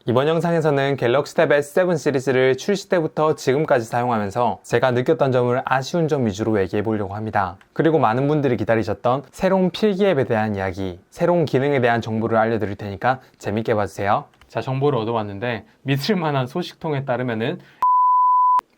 이번 영상에서는 갤럭시 탭 S7 시리즈를 출시 때부터 지금까지 사용하면서 제가 느꼈던 점을 아쉬운 점 위주로 얘기해 보려고 합니다. 그리고 많은 분들이 기다리셨던 새로운 필기 앱에 대한 이야기, 새로운 기능에 대한 정보를 알려드릴 테니까 재밌게 봐주세요. 자, 정보를 얻어왔는데 믿을 만한 소식통에 따르면은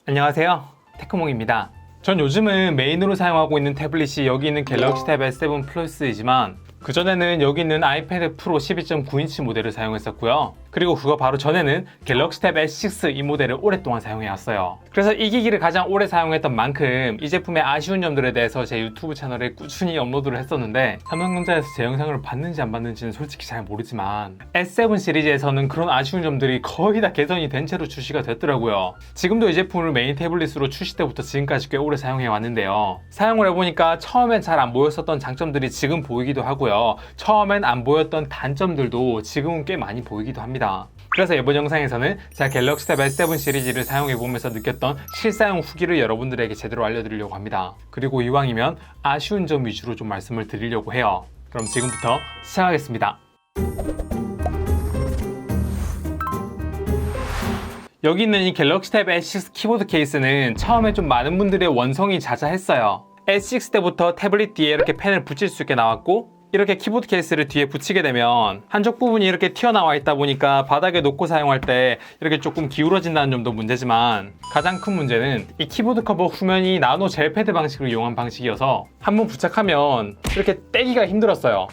안녕하세요, 테크몽입니다. 전 요즘은 메인으로 사용하고 있는 태블릿이 여기 있는 갤럭시 탭 S7 플러스이지만 그전에는 여기 있는 아이패드 프로 12.9인치 모델을 사용했었고요. 그리고 그거 바로 전에는 갤럭시 탭 S6 이 모델을 오랫동안 사용해왔어요. 그래서 이 기기를 가장 오래 사용했던 만큼 이 제품의 아쉬운 점들에 대해서 제 유튜브 채널에 꾸준히 업로드를 했었는데 삼성전자에서 제 영상을 봤는지 안 봤는지는 솔직히 잘 모르지만 S7 시리즈에서는 그런 아쉬운 점들이 거의 다 개선이 된 채로 출시가 됐더라고요. 지금도 이 제품을 메인 태블릿으로 출시 때부터 지금까지 꽤 오래 사용해왔는데요. 사용을 해보니까 처음엔 잘 안 보였었던 장점들이 지금 보이기도 하고요. 처음엔 안 보였던 단점들도 지금은 꽤 많이 보이기도 합니다. 그래서 이번 영상에서는 제가 갤럭시 탭 S7 시리즈를 사용해보면서 느꼈던 실사용 후기를 여러분들에게 제대로 알려드리려고 합니다. 그리고 이왕이면 아쉬운 점 위주로 좀 말씀을 드리려고 해요. 그럼 지금부터 시작하겠습니다. 여기 있는 이 갤럭시 탭 S6 키보드 케이스는 처음에 좀 많은 분들의 원성이 자자했어요. S6 때부터 태블릿 뒤에 이렇게 펜을 붙일 수 있게 나왔고 이렇게 키보드 케이스를 뒤에 붙이게 되면 한쪽 부분이 이렇게 튀어나와 있다 보니까 바닥에 놓고 사용할 때 이렇게 조금 기울어진다는 점도 문제지만 가장 큰 문제는 이 키보드 커버 후면이 나노 젤 패드 방식을 이용한 방식이어서 한번 부착하면 이렇게 떼기가 힘들었어요.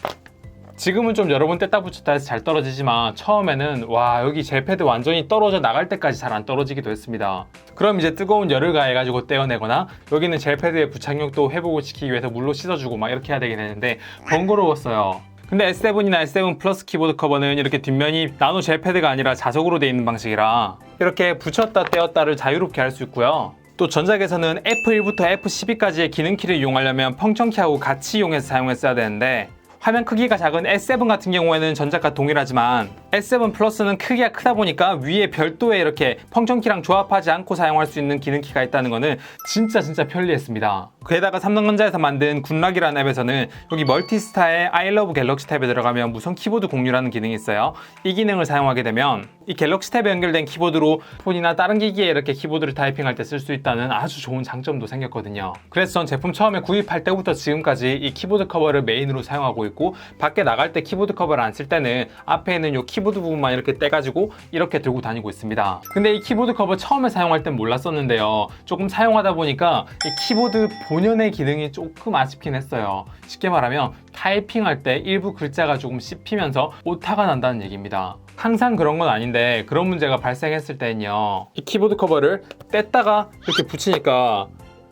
지금은 좀 여러 번 뗐다 붙였다 해서 잘 떨어지지만 처음에는 와, 여기 젤패드 완전히 떨어져 나갈 때까지 잘 안 떨어지기도 했습니다. 그럼 이제 뜨거운 열을 가해가지고 떼어내거나 여기는 젤패드의 부착력도 회복을 시키기 위해서 물로 씻어주고 막 이렇게 해야 되게 되는데 번거로웠어요. 근데 S7이나 S7 플러스 키보드 커버는 이렇게 뒷면이 나노 젤패드가 아니라 자석으로 되어 있는 방식이라 이렇게 붙였다 떼었다를 자유롭게 할 수 있고요. 또 전작에서는 F1부터 F12까지의 기능키를 이용하려면 펑션키하고 같이 이용해서 사용했어야 되는데 화면 크기가 작은 S7 같은 경우에는 전작과 동일하지만 S7 플러스는 크기가 크다 보니까 위에 별도의 이렇게 펑션키랑 조합하지 않고 사용할 수 있는 기능키가 있다는 거는 진짜 편리했습니다. 게다가 삼성전자에서 만든 굿락이라는 앱에서는 여기 멀티스타의 I love 갤럭시 탭에 들어가면 무선 키보드 공유라는 기능이 있어요. 이 기능을 사용하게 되면 이 갤럭시 탭에 연결된 키보드로 폰이나 다른 기기에 이렇게 키보드를 타이핑할 때 쓸 수 있다는 아주 좋은 장점도 생겼거든요. 그래서 전 제품 처음에 구입할 때부터 지금까지 이 키보드 커버를 메인으로 사용하고 있고 밖에 나갈 때 키보드 커버를 안 쓸 때는 앞에 있는 이 키보드 부분만 이렇게 떼가지고 이렇게 들고 다니고 있습니다. 근데 이 키보드 커버 처음에 사용할 땐 몰랐었는데요. 조금 사용하다 보니까 이 키보드 본연의 기능이 조금 아쉽긴 했어요. 쉽게 말하면 타이핑할 때 일부 글자가 조금 씹히면서 오타가 난다는 얘기입니다. 항상 그런 건 아닌데 그런 문제가 발생했을 때는요, 이 키보드 커버를 뗐다가 이렇게 붙이니까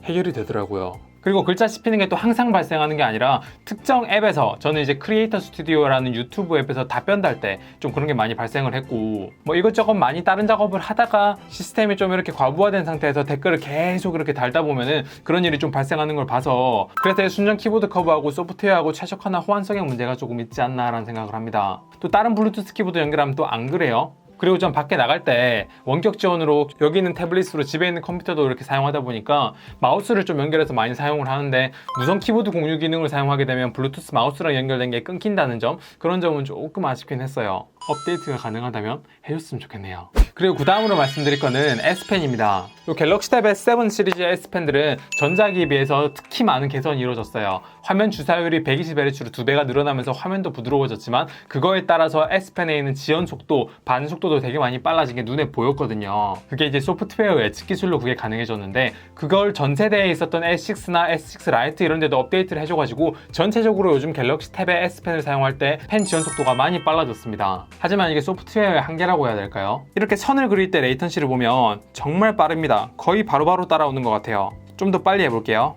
해결이 되더라고요. 그리고 글자 씹히는 게 또 항상 발생하는 게 아니라 특정 앱에서, 저는 이제 크리에이터 스튜디오라는 유튜브 앱에서 답변 달 때 좀 그런 게 많이 발생을 했고 뭐 이것저것 많이 다른 작업을 하다가 시스템이 좀 이렇게 과부하된 상태에서 댓글을 계속 이렇게 달다 보면은 그런 일이 좀 발생하는 걸 봐서 그래서 순정 키보드 커버하고 소프트웨어하고 최적화나 호환성의 문제가 조금 있지 않나라는 생각을 합니다. 또 다른 블루투스 키보드 연결하면 또 안 그래요. 그리고 전 밖에 나갈 때 원격 지원으로 여기 있는 태블릿으로 집에 있는 컴퓨터도 이렇게 사용하다 보니까 마우스를 좀 연결해서 많이 사용을 하는데 무선 키보드 공유 기능을 사용하게 되면 블루투스 마우스랑 연결된 게 끊긴다는 점, 그런 점은 조금 아쉽긴 했어요. 업데이트가 가능하다면 해줬으면 좋겠네요. 그리고 그 다음으로 말씀드릴 거는 S펜입니다. 이 갤럭시 탭 S7 시리즈의 S펜들은 전작에 비해서 특히 많은 개선이 이루어졌어요. 화면 주사율이 120Hz로 2배가 늘어나면서 화면도 부드러워졌지만 그거에 따라서 S펜에 있는 지연 속도, 반응 속도도 되게 많이 빨라진 게 눈에 보였거든요. 그게 이제 소프트웨어 예측 기술로 그게 가능해졌는데 그걸 전 세대에 있었던 S6나 S6 라이트 이런 데도 업데이트를 해줘가지고 전체적으로 요즘 갤럭시 탭의 S펜을 사용할 때 펜 지연 속도가 많이 빨라졌습니다. 하지만 이게 소프트웨어의 한계라고 해야 될까요? 이렇게 선을 그릴 때 레이턴시를 보면 정말 빠릅니다. 거의 바로바로 따라오는 것 같아요. 좀 더 빨리 해볼게요.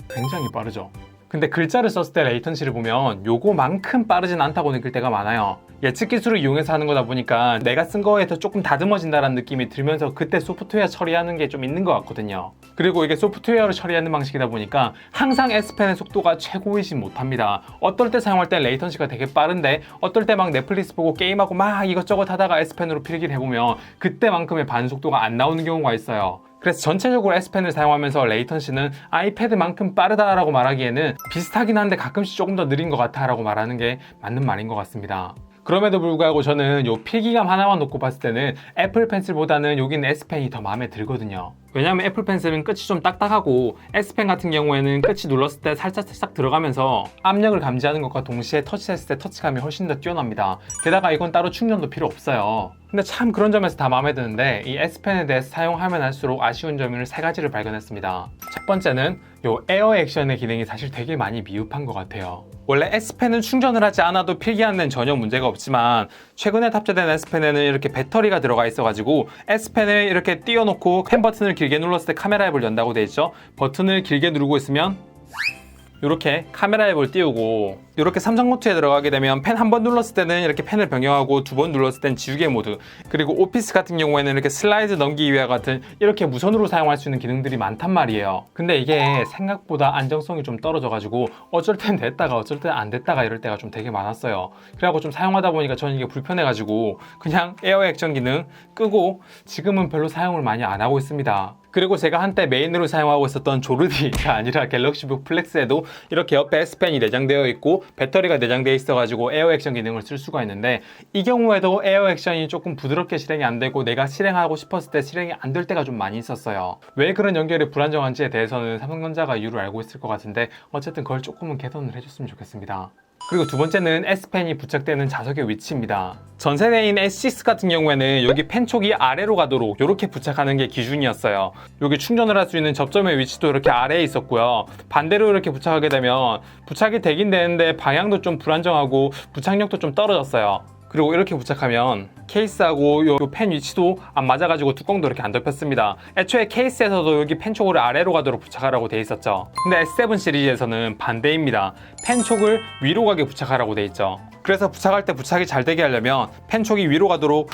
굉장히 빠르죠? 근데 글자를 썼을 때 레이턴시를 보면 요거만큼 빠르진 않다고 느낄 때가 많아요. 예측 기술을 이용해서 하는 거다 보니까 내가 쓴 거에서 조금 다듬어진다는 느낌이 들면서 그때 소프트웨어 처리하는 게 좀 있는 것 같거든요. 그리고 이게 소프트웨어를 처리하는 방식이다 보니까 항상 S펜의 속도가 최고이진 못합니다. 어떨 때 사용할 땐 레이턴시가 되게 빠른데 어떨 때 막 넷플릭스 보고 게임하고 막 이것저것 하다가 S펜으로 필기를 해보면 그때만큼의 반응 속도가 안 나오는 경우가 있어요. 그래서 전체적으로 S펜을 사용하면서 레이턴시는 아이패드만큼 빠르다라고 말하기에는 비슷하긴 한데 가끔씩 조금 더 느린 것 같아 라고 말하는 게 맞는 말인 것 같습니다. 그럼에도 불구하고 저는 요 필기감 하나만 놓고 봤을 때는 애플 펜슬보다는 여기는 S펜이 더 마음에 들거든요. 왜냐하면 애플 펜슬은 끝이 좀 딱딱하고 S펜 같은 경우에는 끝이 눌렀을 때 살짝 들어가면서 압력을 감지하는 것과 동시에 터치했을 때 터치감이 훨씬 더 뛰어납니다. 게다가 이건 따로 충전도 필요 없어요. 근데 참 그런 점에서 다 마음에 드는데 이 S펜에 대해서 사용하면 할수록 아쉬운 점을 3가지를 발견했습니다. 첫 번째는 요 에어 액션의 기능이 사실 되게 많이 미흡한 것 같아요. 원래 S펜은 충전을 하지 않아도 필기하는 데는 전혀 문제가 없지만 최근에 탑재된 S펜에는 이렇게 배터리가 들어가 있어가지고 S펜을 이렇게 띄워놓고 펜 버튼을 길게 눌렀을 때 카메라 앱을 연다고 돼 있죠. 버튼을 길게 누르고 있으면 이렇게 카메라 앱을 띄우고 이렇게 삼성 노트에 들어가게 되면 펜 한 번 눌렀을 때는 이렇게 펜을 변경하고 2번 눌렀을 땐 지우개 모드, 그리고 오피스 같은 경우에는 이렇게 슬라이드 넘기기 위와 같은 이렇게 무선으로 사용할 수 있는 기능들이 많단 말이에요. 근데 이게 생각보다 안정성이 좀 떨어져가지고 어쩔 땐 됐다가 어쩔 땐 안 됐다가 이럴 때가 좀 되게 많았어요. 그래갖고 좀 사용하다 보니까 저는 이게 불편해가지고 그냥 에어 액션 기능 끄고 지금은 별로 사용을 많이 안 하고 있습니다. 그리고 제가 한때 메인으로 사용하고 있었던 조르디가 아니라 갤럭시북 플렉스에도 이렇게 옆에 S펜이 내장되어 있고 배터리가 내장되어 있어가지고 에어 액션 기능을 쓸 수가 있는데 이 경우에도 에어 액션이 조금 부드럽게 실행이 안 되고 내가 실행하고 싶었을 때 실행이 안 될 때가 좀 많이 있었어요. 왜 그런 연결이 불안정한지에 대해서는 삼성전자가 이유를 알고 있을 것 같은데 어쨌든 그걸 조금은 개선을 해줬으면 좋겠습니다. 그리고 두 번째는 S펜이 부착되는 좌석의 위치입니다. 전 세대인 S6 같은 경우에는 여기 펜촉이 아래로 가도록 이렇게 부착하는 게 기준이었어요. 여기 충전을 할 수 있는 접점의 위치도 이렇게 아래에 있었고요. 반대로 이렇게 부착하게 되면 부착이 되긴 되는데 방향도 좀 불안정하고 부착력도 좀 떨어졌어요. 그리고 이렇게 부착하면 케이스하고 요 펜 위치도 안 맞아가지고 뚜껑도 이렇게 안 덮였습니다. 애초에 케이스에서도 여기 펜촉을 아래로 가도록 부착하라고 돼 있었죠. 근데 S7 시리즈에서는 반대입니다. 펜촉을 위로 가게 부착하라고 돼 있죠. 그래서 부착할 때 부착이 잘 되게 하려면 펜촉이 위로 가도록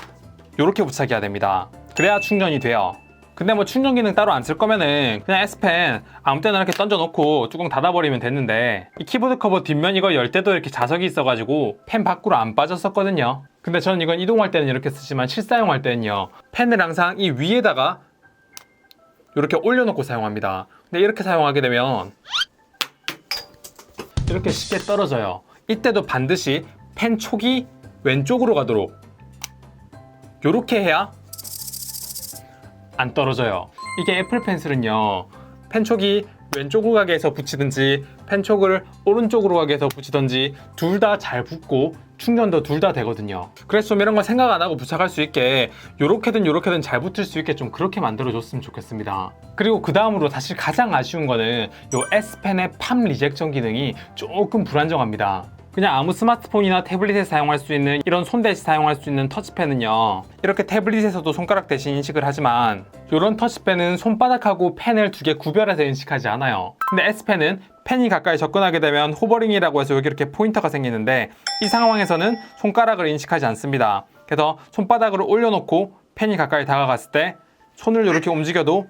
이렇게 부착해야 됩니다. 그래야 충전이 돼요. 근데 뭐 충전 기능 따로 안 쓸 거면은 그냥 S펜 아무 때나 이렇게 던져놓고 뚜껑 닫아버리면 됐는데 이 키보드 커버 뒷면 이거 열 때도 이렇게 자석이 있어가지고 펜 밖으로 안 빠졌었거든요. 근데 저는 이건 이동할 때는 이렇게 쓰지만 실사용할 때는요 펜을 항상 이 위에다가 이렇게 올려놓고 사용합니다. 근데 이렇게 사용하게 되면 이렇게 쉽게 떨어져요. 이때도 반드시 펜 촉이 왼쪽으로 가도록 이렇게 해야 안 떨어져요. 이게 애플 펜슬은요 펜촉이 왼쪽으로 가게 해서 붙이든지 펜촉을 오른쪽으로 가게 해서 붙이든지 둘 다 잘 붙고 충전도 둘 다 되거든요. 그래서 좀 이런 거 생각 안 하고 부착할 수 있게 요렇게든 잘 붙을 수 있게 좀 그렇게 만들어 줬으면 좋겠습니다. 그리고 그 다음으로 사실 가장 아쉬운 거는 요 S펜의 팜 리젝션 기능이 조금 불안정합니다. 그냥 아무 스마트폰이나 태블릿에 사용할 수 있는 이런 손 대신 사용할 수 있는 터치펜은요 이렇게 태블릿에서도 손가락 대신 인식을 하지만 이런 터치펜은 손바닥하고 펜을 두 개 구별해서 인식하지 않아요. 근데 S펜은 펜이 가까이 접근하게 되면 호버링이라고 해서 여기 이렇게 포인터가 생기는데 이 상황에서는 손가락을 인식하지 않습니다. 그래서 손바닥으로 올려놓고 펜이 가까이 다가갔을 때 손을 이렇게 움직여도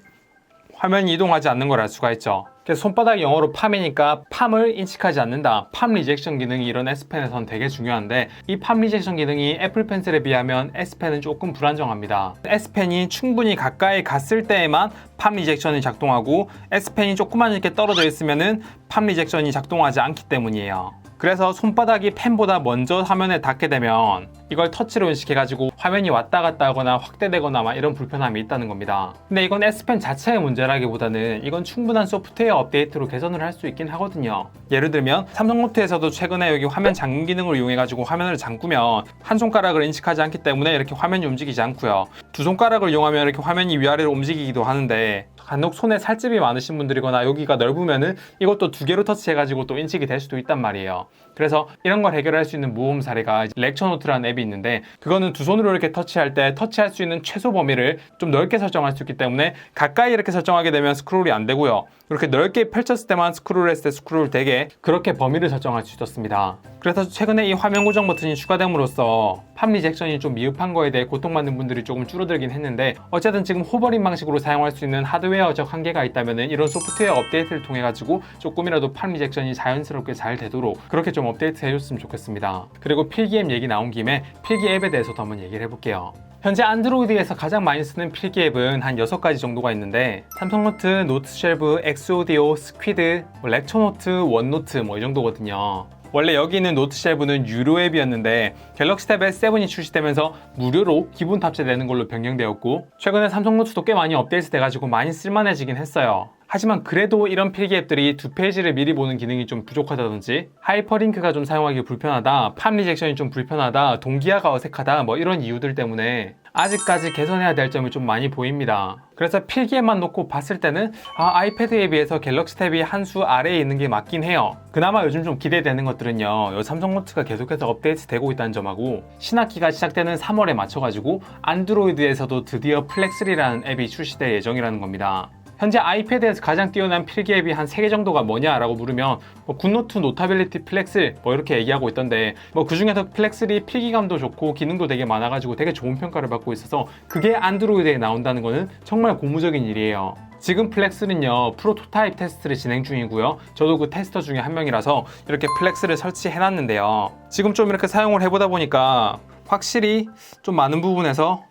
화면이 이동하지 않는 걸 알 수가 있죠. 그래서 손바닥이 영어로 팜이니까 팜을 인식하지 않는다. 팜 리젝션 기능이 이런 S펜에서는 되게 중요한데 이 팜 리젝션 기능이 애플 펜슬에 비하면 S펜은 조금 불안정합니다. S펜이 충분히 가까이 갔을 때에만 팜 리젝션이 작동하고 S펜이 조금만 이렇게 떨어져 있으면은 팜 리젝션이 작동하지 않기 때문이에요. 그래서 손바닥이 펜보다 먼저 화면에 닿게 되면 이걸 터치로 인식해가지고 화면이 왔다 갔다 하거나 확대되거나 막 이런 불편함이 있다는 겁니다. 근데 이건 S펜 자체의 문제라기보다는 이건 충분한 소프트웨어 업데이트로 개선을 할 수 있긴 하거든요. 예를 들면 삼성노트에서도 최근에 여기 화면 잠금 기능을 이용해가지고 화면을 잠그면 한 손가락을 인식하지 않기 때문에 이렇게 화면이 움직이지 않고요. 두 손가락을 이용하면 이렇게 화면이 위아래로 움직이기도 하는데 간혹 손에 살집이 많으신 분들이거나 여기가 넓으면은 이것도 두 개로 터치해가지고 또 인식이 될 수도 있단 말이에요. 그래서 이런 걸 해결할 수 있는 모범 사례가 렉처노트라는 앱이 있는데 그거는 두 손으로 이렇게 터치할 때 터치할 수 있는 최소 범위를 좀 넓게 설정할 수 있기 때문에 가까이 이렇게 설정하게 되면 스크롤이 안 되고요. 이렇게 넓게 펼쳤을 때만 스크롤 했을 때 스크롤 되게 그렇게 범위를 설정할 수 있었습니다. 그래서 최근에 이 화면 고정 버튼이 추가됨으로써 팜 리젝션이 좀 미흡한 거에 대해 고통받는 분들이 조금 줄어들긴 했는데 어쨌든 지금 호버링 방식으로 사용할 수 있는 하드웨어적 한계가 있다면 이런 소프트웨어 업데이트를 통해 가지고 조금이라도 팜 리젝션이 자연스럽게 잘 되도록 그렇게 좀 업데이트 해줬으면 좋겠습니다. 그리고 필기앱 얘기 나온 김에 필기 앱에 대해서도 한번 얘기를 해볼게요. 현재 안드로이드에서 가장 많이 쓰는 필기 앱은 한 6가지 정도가 있는데 삼성노트, 노트쉘브, 엑스오디오, 스퀴드, 렉처노트, 원노트 이 정도거든요. 원래 여기 있는 노트 7은 유료 앱이었는데 갤럭시 탭 S7이 출시되면서 무료로 기본 탑재되는 걸로 변경되었고, 최근에 삼성 노트도 꽤 많이 업데이트 돼가지고 많이 쓸만해지긴 했어요. 하지만 그래도 이런 필기 앱들이 두 페이지를 미리 보는 기능이 좀 부족하다든지, 하이퍼링크가 좀 사용하기 불편하다, 팝 리젝션이 좀 불편하다, 동기화가 어색하다, 뭐 이런 이유들 때문에 아직까지 개선해야 될 점이 좀 많이 보입니다. 그래서 필기앱만 놓고 봤을 때는 아이패드에 비해서 갤럭시 탭이 한 수 아래에 있는 게 맞긴 해요. 그나마 요즘 좀 기대되는 것들은요, 요 삼성 노트가 계속해서 업데이트 되고 있다는 점하고, 신학기가 시작되는 3월에 맞춰가지고 안드로이드에서도 드디어 플렉3라는 앱이 출시될 예정이라는 겁니다. 현재 아이패드에서 가장 뛰어난 필기 앱이 한 3개 정도가 뭐냐라고 물으면 굿노트, 노타빌리티, 플렉스 뭐 이렇게 얘기하고 있던데, 그 중에서 플렉3 필기감도 좋고 기능도 되게 많아가지고 되게 좋은 평가를 받고 있어서 그게 안드로이드에 나온다는 거는 정말 고무적인 일이에요. 지금 플렉스는요, 프로토타입 테스트를 진행 중이고요. 저도 그 테스터 중에 한 명이라서 이렇게 플렉스를 설치해놨는데요. 지금 좀 이렇게 사용을 해보다 보니까 확실히 좀 많은 부분에서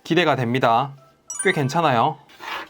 기대가 됩니다. 꽤 괜찮아요.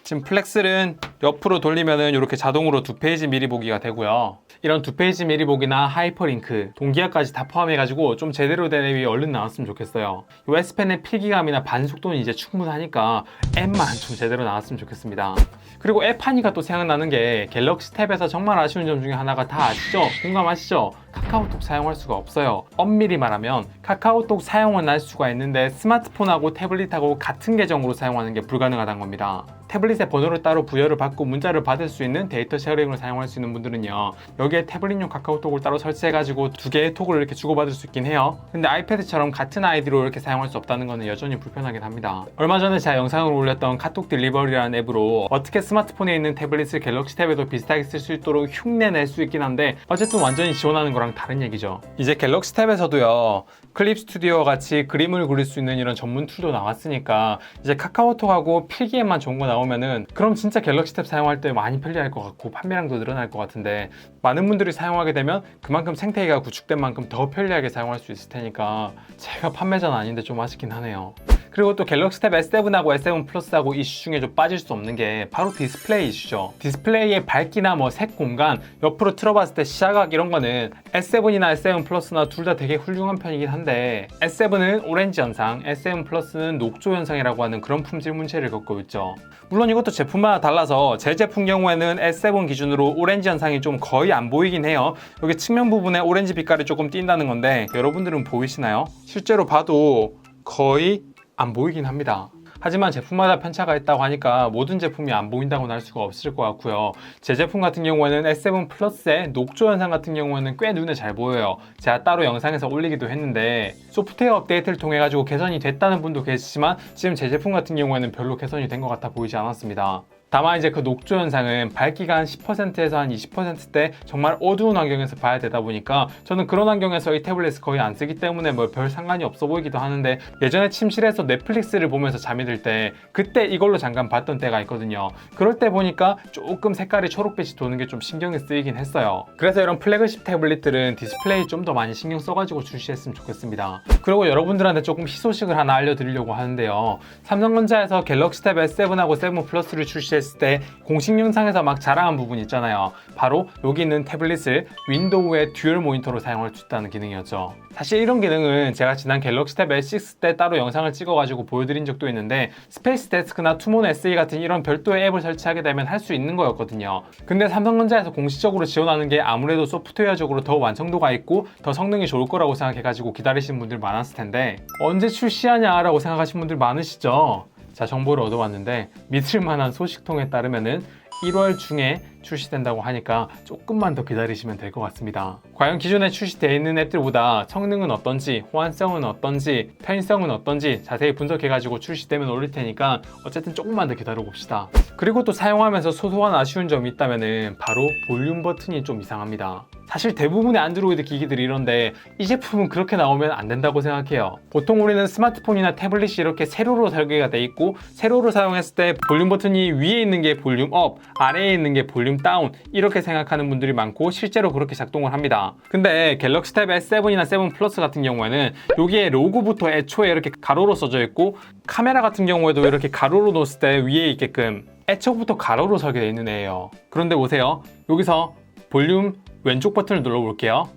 지금 플렉스는 옆으로 돌리면은 이렇게 자동으로 두 페이지 미리 보기가 되고요. 이런 두 페이지 미리 보기나 하이퍼링크, 동기화까지 다 포함해가지고 좀 제대로 된 앱이 얼른 나왔으면 좋겠어요. 이 S펜의 필기감이나 반속도는 이제 충분하니까 앱만 좀 제대로 나왔으면 좋겠습니다. 그리고 앱 하니까 또 생각나는 게, 갤럭시 탭에서 정말 아쉬운 점 중에 하나가 다 아시죠? 공감하시죠? 카카오톡 사용할 수가 없어요. 엄밀히 말하면 카카오톡 사용은 할 수가 있는데 스마트폰하고 태블릿하고 같은 계정으로 사용하는 게 불가능하다는 겁니다. 태블릿에 번호를 따로 부여를 받고 문자를 받을 수 있는 데이터 쉐어링을 사용할 수 있는 분들은요, 여기에 태블릿용 카카오톡을 따로 설치해가지고 두 개의 톡을 이렇게 주고받을 수 있긴 해요. 근데 아이패드처럼 같은 아이디로 이렇게 사용할 수 없다는 거는 여전히 불편하긴 합니다. 얼마 전에 제가 영상을 올렸던 카톡 딜리버리라는 앱으로 어떻게 스마트폰에 있는 태블릿을 갤럭시 탭에도 비슷하게 쓸 수 있도록 흉내낼 수 있긴 한데, 어쨌든 완전히 지원하는 거랑 다른 얘기죠. 이제 갤럭시 탭에서도요, 클립 스튜디오와 같이 그림을 그릴 수 있는 이런 전문 툴도 나왔으니까 이제 카카오톡하고 필기앱만 좋은 거 나오면은 그럼 진짜 갤럭시 탭 사용할 때 많이 편리할 것 같고 판매량도 늘어날 것 같은데, 많은 분들이 사용하게 되면 그만큼 생태계가 구축된 만큼 더 편리하게 사용할 수 있을 테니까 제가 판매자는 아닌데 좀 아쉽긴 하네요. 그리고 또 갤럭시 탭 S7하고 S7 플러스하고 이슈 중에 좀 빠질 수 없는 게 바로 디스플레이 이슈죠. 디스플레이의 밝기나 뭐 색 공간, 옆으로 틀어봤을 때 시야각 이런 거는 S7이나 S7 플러스나 둘 다 되게 훌륭한 편이긴 한데, S7은 오렌지 현상, S7 플러스는 녹조 현상이라고 하는 그런 품질 문제를 겪고 있죠. 물론 이것도 제품마다 달라서 제 제품 경우에는 S7 기준으로 오렌지 현상이 좀 거의 안 보이긴 해요. 여기 측면 부분에 오렌지 빛깔이 조금 띈다는 건데 여러분들은 보이시나요? 실제로 봐도 거의 안 보이긴 합니다. 하지만 제품마다 편차가 있다고 하니까 모든 제품이 안 보인다고는 할 수가 없을 것 같고요. 제 제품 같은 경우에는 S7 플러스의 녹조 현상 같은 경우에는 꽤 눈에 잘 보여요. 제가 따로 영상에서 올리기도 했는데, 소프트웨어 업데이트를 통해 가지고 개선이 됐다는 분도 계시지만 지금 제 제품 같은 경우에는 별로 개선이 된 것 같아 보이지 않았습니다. 다만 이제 그 녹조 현상은 밝기가 한 10%에서 한 20%대 정말 어두운 환경에서 봐야 되다 보니까 저는 그런 환경에서 이 태블릿을 거의 안 쓰기 때문에 뭐 별 상관이 없어 보이기도 하는데, 예전에 침실에서 넷플릭스를 보면서 잠이 들 때 그때 이걸로 잠깐 봤던 때가 있거든요. 그럴 때 보니까 조금 색깔이 초록빛이 도는 게 좀 신경이 쓰이긴 했어요. 그래서 이런 플래그십 태블릿들은 디스플레이 좀 더 많이 신경 써가지고 출시했으면 좋겠습니다. 그리고 여러분들한테 조금 희소식을 하나 알려드리려고 하는데요, 삼성전자에서 갤럭시 탭 S7하고 7 플러스를 출시했을 때 공식 영상에서 막 자랑한 부분 있잖아요. 바로 여기 있는 태블릿을 윈도우의 듀얼 모니터로 사용할 수 있다는 기능이었죠. 사실 이런 기능은 제가 지난 갤럭시 탭 S6 때 따로 영상을 찍어가지고 보여드린 적도 있는데, 스페이스 데스크나 투몬 SE 같은 이런 별도의 앱을 설치하게 되면 할 수 있는 거였거든요. 근데 삼성전자에서 공식적으로 지원하는 게 아무래도 소프트웨어적으로 더 완성도가 있고 더 성능이 좋을 거라고 생각해가지고 기다리시는 분들 많았을 텐데, 언제 출시하냐라고 생각하시는 분들 많으시죠? 자, 정보를 얻어왔는데 믿을만한 소식통에 따르면은 1월 중에 출시된다고 하니까 조금만 더 기다리시면 될 것 같습니다. 과연 기존에 출시되어 있는 앱들보다 성능은 어떤지, 호환성은 어떤지, 편의성은 어떤지 자세히 분석해가지고 출시되면 올릴 테니까 어쨌든 조금만 더 기다려봅시다. 그리고 또 사용하면서 소소한 아쉬운 점이 있다면은 바로 볼륨 버튼이 좀 이상합니다. 사실 대부분의 안드로이드 기기들이 이런데 이 제품은 그렇게 나오면 안 된다고 생각해요. 보통 우리는 스마트폰이나 태블릿이 이렇게 세로로 설계가 돼 있고, 세로로 사용했을 때 볼륨 버튼이 위에 있는 게 볼륨 업, 아래에 있는 게 볼륨 다운, 이렇게 생각하는 분들이 많고 실제로 그렇게 작동을 합니다. 근데 갤럭시 탭 S7이나 7 플러스 같은 경우에는 여기에 로고부터 애초에 이렇게 가로로 써져 있고, 카메라 같은 경우에도 이렇게 가로로 놓았을 때 위에 있게끔 애초부터 가로로 설계되어 있는 애예요. 그런데 보세요, 여기서 볼륨 왼쪽 버튼을 눌러볼게요.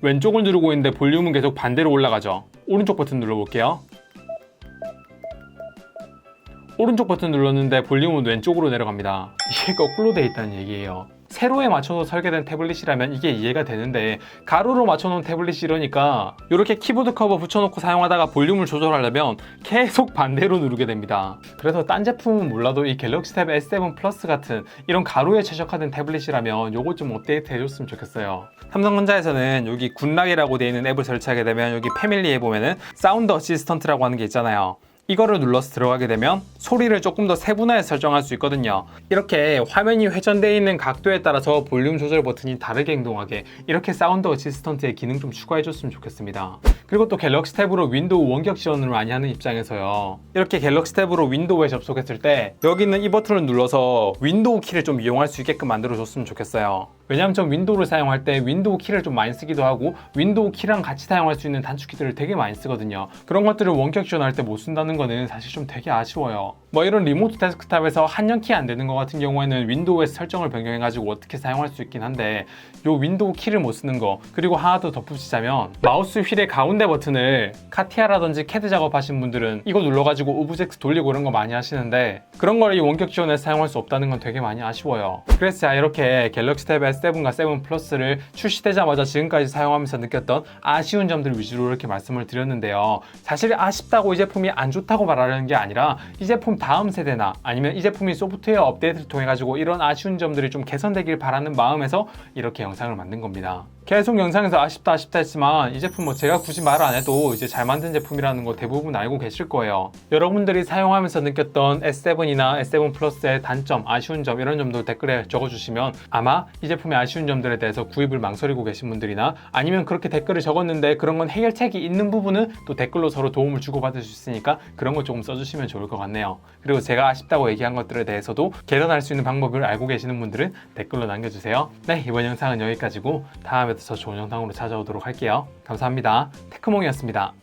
왼쪽을 누르고 있는데 볼륨은 계속 반대로 올라가죠. 오른쪽 버튼 눌러볼게요. 오른쪽 버튼 눌렀는데 볼륨은 왼쪽으로 내려갑니다. 이게 거꾸로 돼 있다는 얘기예요. 세로에 맞춰서 설계된 태블릿이라면 이게 이해가 되는데 가로로 맞춰놓은 태블릿이 이러니까 이렇게 키보드 커버 붙여놓고 사용하다가 볼륨을 조절하려면 계속 반대로 누르게 됩니다. 그래서 딴 제품은 몰라도 이 갤럭시 탭 S7 플러스 같은 이런 가로에 최적화된 태블릿이라면 요거 좀 업데이트 해줬으면 좋겠어요. 삼성전자에서는 여기 굿락이라고 되어 있는 앱을 설치하게 되면 여기 패밀리에 보면은 사운드 어시스턴트라고 하는 게 있잖아요. 이거를 눌러서 들어가게 되면 소리를 조금 더 세분화해서 설정할 수 있거든요. 이렇게 화면이 회전되어 있는 각도에 따라서 볼륨 조절 버튼이 다르게 행동하게 이렇게 사운드 어시스턴트의 기능 좀 추가해줬으면 좋겠습니다. 그리고 또 갤럭시 탭으로 윈도우 원격 지원을 많이 하는 입장에서요. 이렇게 갤럭시 탭으로 윈도우에 접속했을 때 여기 있는 이 버튼을 눌러서 윈도우 키를 좀 이용할 수 있게끔 만들어줬으면 좋겠어요. 왜냐하면 전 윈도우를 사용할 때 윈도우 키를 좀 많이 쓰기도 하고 윈도우 키랑 같이 사용할 수 있는 단축키들을 되게 많이 쓰거든요. 그런 것들을 원격 지원할 때 못 쓴다는 거는 사실 좀 되게 아쉬워요. 뭐 이런 리모트 데스크탑에서 한영키 안 되는 것 같은 경우에는 윈도우에서 설정을 변경해가지고 어떻게 사용할 수 있긴 한데 요 윈도우 키를 못 쓰는 거, 그리고 하나 더 덧붙이자면 마우스 휠의 가운데 버튼을 카티아라든지 캐드 작업하신 분들은 이거 눌러가지고 오브젝트 돌리고 이런 거 많이 하시는데 그런 걸 이 원격 지원에서 사용할 수 없다는 건 되게 많이 아쉬워요. 그래서 제가 이렇게 갤럭시 탭 S7과 7 플러스를 출시되자마자 지금까지 사용하면서 느꼈던 아쉬운 점들 위주로 이렇게 말씀을 드렸는데요. 사실 아쉽다고 이 제품이 안 좋다고 말하는 게 아니라 이 제품 다음 세대나 아니면 이 제품이 소프트웨어 업데이트를 통해 가지고 이런 아쉬운 점들이 좀 개선되길 바라는 마음에서 이렇게 영상을 만든 겁니다. 계속 영상에서 아쉽다 했지만 이 제품 뭐 제가 굳이 말 안 해도 이제 잘 만든 제품이라는 거 대부분 알고 계실 거예요. 여러분들이 사용하면서 느꼈던 S7이나 S7 플러스의 단점, 아쉬운 점 이런 점도 댓글에 적어주시면 아마 이 제품의 아쉬운 점들에 대해서 구입을 망설이고 계신 분들이나 아니면 그렇게 댓글을 적었는데 그런 건 해결책이 있는 부분은 또 댓글로 서로 도움을 주고받을 수 있으니까 그런 거 조금 써주시면 좋을 것 같네요. 그리고 제가 아쉽다고 얘기한 것들에 대해서도 개선할 수 있는 방법을 알고 계시는 분들은 댓글로 남겨주세요. 네, 이번 영상은 여기까지고 다음에 더 좋은 영상으로 찾아오도록 할게요. 감사합니다. 테크몽이었습니다.